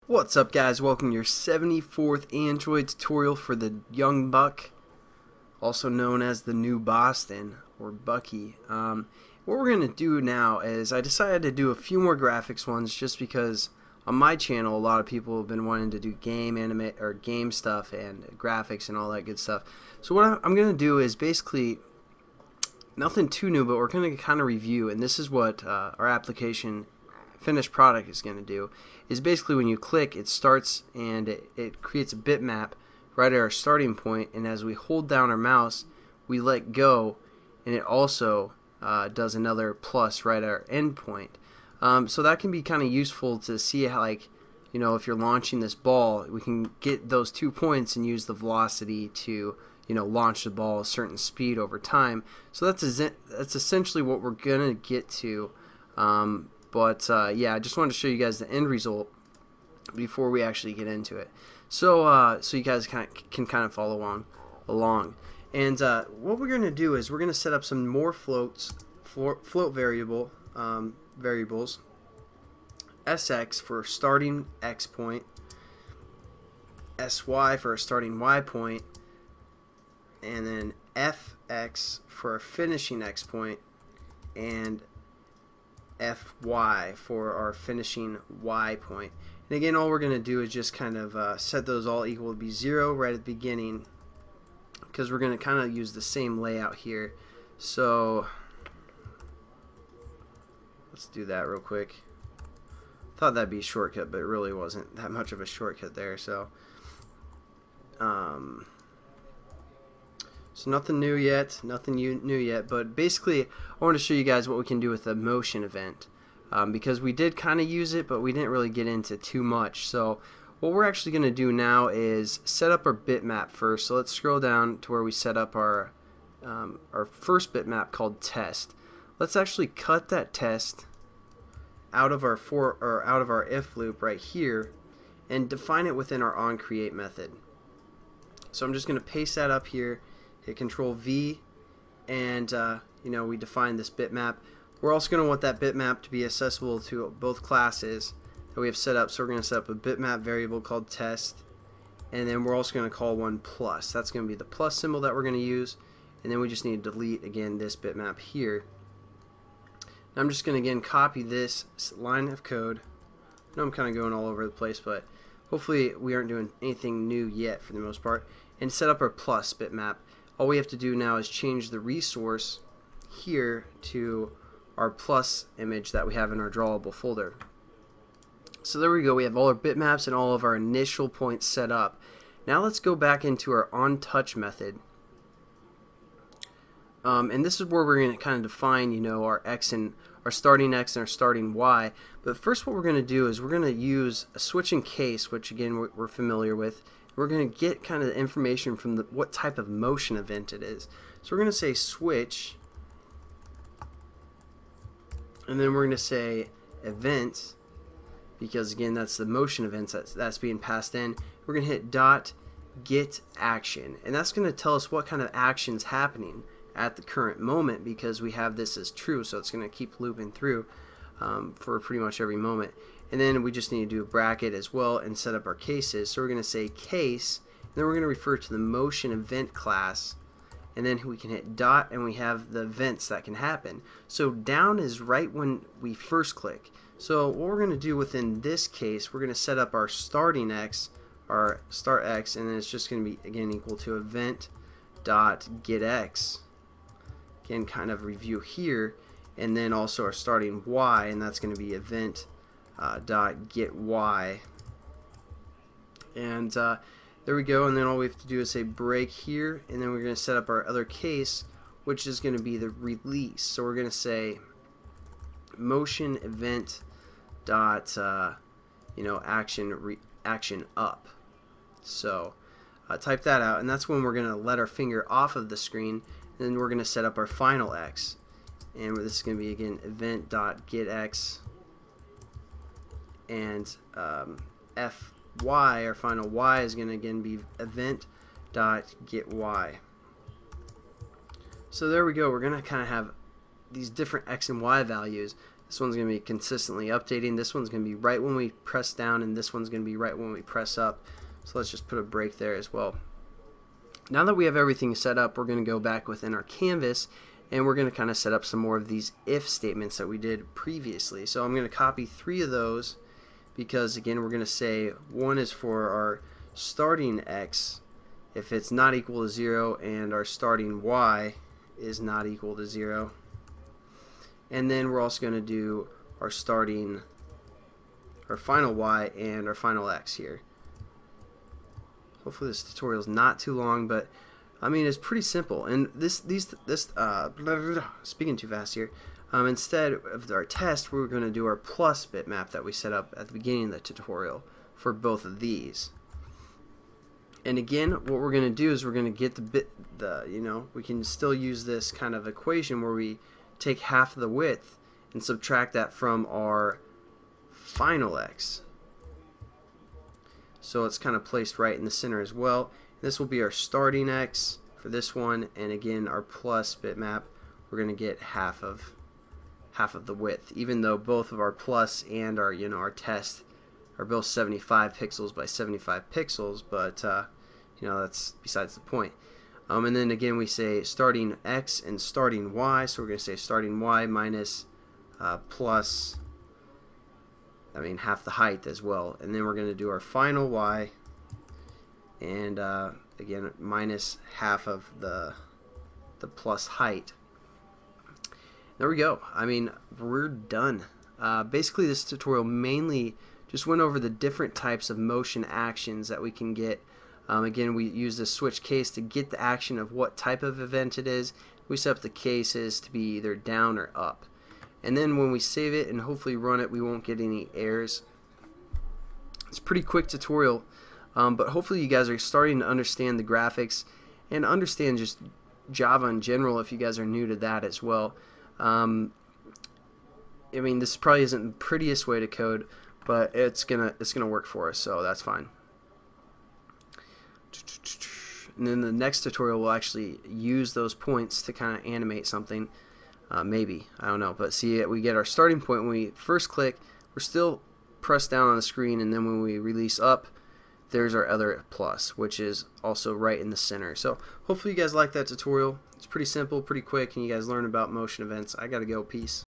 What's up, guys? Welcome to your 74th Android tutorial for the Young Buck, also known as the New Boston or Bucky. What we're going to do now is I decided to do a few more graphics ones just because on my channel a lot of people have been wanting to do game stuff and graphics and all that good stuff. So what I'm going to do is basically nothing too new, but we're going to kind of review, and this is what our application finished product is going to do, is basically when you click, it starts and it creates a bitmap right at our starting point, and as we hold down our mouse we let go and it also does another plus right at our end point. So that can be kind of useful to see how, like, you know, if you're launching this ball, we can get those 2 points and use the velocity to, you know, launch the ball a certain speed over time. So that's essentially what we're gonna get to. Yeah, I just wanted to show you guys the end result before we actually get into it. So you guys can kind of follow along. And what we're going to do is we're going to set up some more float variables. SX for starting X point, SY for a starting Y point, and then FX for a finishing X point, and FY for our finishing Y point. And again, all we're going to do is just kind of set those all equal to be 0 right at the beginning, because we're going to kind of use the same layout here. So let's do that real quick. Thought that'd be a shortcut, but it really wasn't that much of a shortcut there. So nothing new yet, but basically I want to show you guys what we can do with the motion event, because we did kind of use it, but we didn't really get into too much. So what we're actually going to do now is set up our bitmap first. So let's scroll down to where we set up our first bitmap called test. Let's actually cut that test out of our if loop right here and define it within our onCreate method. So I'm just going to paste that up here. Hit Control V, and you know, we define this bitmap. We're also going to want that bitmap to be accessible to both classes that we have set up. So we're going to set up a bitmap variable called test, and then we're also going to call one plus. That's going to be the plus symbol that we're going to use, and then we just need to delete again this bitmap here. Now I'm just going to again copy this line of code. I know I'm kind of going all over the place, but hopefully we aren't doing anything new yet for the most part, and set up our plus bitmap. All we have to do now is change the resource here to our plus image that we have in our drawable folder. So there we go, we have all our bitmaps and all of our initial points set up. Now let's go back into our onTouch method. And this is where we're going to kind of define, you know, our X and our starting X and our starting Y. But first what we're going to do is we're going to use a switch in case, which again we're familiar with. We're going to get kind of the information from what type of motion event it is. So we're going to say switch, and then we're going to say event, because again that's the motion events that's being passed in. We're going to hit dot get action, and that's going to tell us what kind of action's happening at the current moment, because we have this as true, so it's going to keep looping through for pretty much every moment. And then we just need to do a bracket as well and set up our cases. So we're going to say case, and then we're going to refer to the motion event class, and then we can hit dot, and we have the events that can happen. So down is right when we first click. So what we're going to do within this case, we're going to set up our starting X, our start X, and then it's just going to be again equal to event dot get X. Again, kind of review here, and then also our starting Y, and that's going to be event dot get Y, and there we go. And then all we have to do is say break here, and then we're going to set up our other case, which is going to be the release. So we're going to say motion event dot you know, action up. So type that out, and that's when we're going to let our finger off of the screen, and then we're going to set up our final X, and this is going to be again event dot get X, and FY, our final Y, is going to again be event dot get Y. So there we go. We're going to kind of have these different X and Y values. This one's going to be consistently updating. This one's going to be right when we press down, and this one's going to be right when we press up. So let's just put a break there as well. Now that we have everything set up, we're going to go back within our canvas, and we're going to kind of set up some more of these if statements that we did previously. So I'm going to copy 3 of those, because again we're going to say one is for our starting x if it's not equal to 0, and our starting y is not equal to 0. And then we're also going to do our final y and our final x here. Hopefully this tutorial is not too long, but I mean it's pretty simple. And speaking too fast here. Instead of our test, we're going to do our plus bitmap that we set up at the beginning of the tutorial for both of these. And again, what we're going to do is we're going to get we can still use this kind of equation where we take half of the width and subtract that from our final x. So it's kind of placed right in the center as well. This will be our starting x for this one, and again our plus bitmap, we're going to get half of the width, even though both of our plus and our our test are both 75 pixels by 75 pixels, but that's besides the point. And then again we say starting x and starting y, so we're going to say starting y minus plus half the height as well, and then we're going to do our final y, and again minus half of the plus height. There we go. We're done. Basically this tutorial mainly just went over the different types of motion actions that we can get. Again, we use the switch case to get the action of what type of event it is. We set up the cases to be either down or up. And then when we save it and hopefully run it, we won't get any errors. It's a pretty quick tutorial, but hopefully you guys are starting to understand the graphics and understand just Java in general if you guys are new to that as well. This probably isn't the prettiest way to code, but it's gonna work for us, so that's fine. And then the next tutorial will actually use those points to kind of animate something. Maybe, I don't know, but see, we get our starting point when we first click. We're still pressed down on the screen, and then when we release up, there's our other plus, which is also right in the center. So hopefully you guys like that tutorial. It's pretty simple, pretty quick, and you guys learn about motion events. I gotta go. Peace.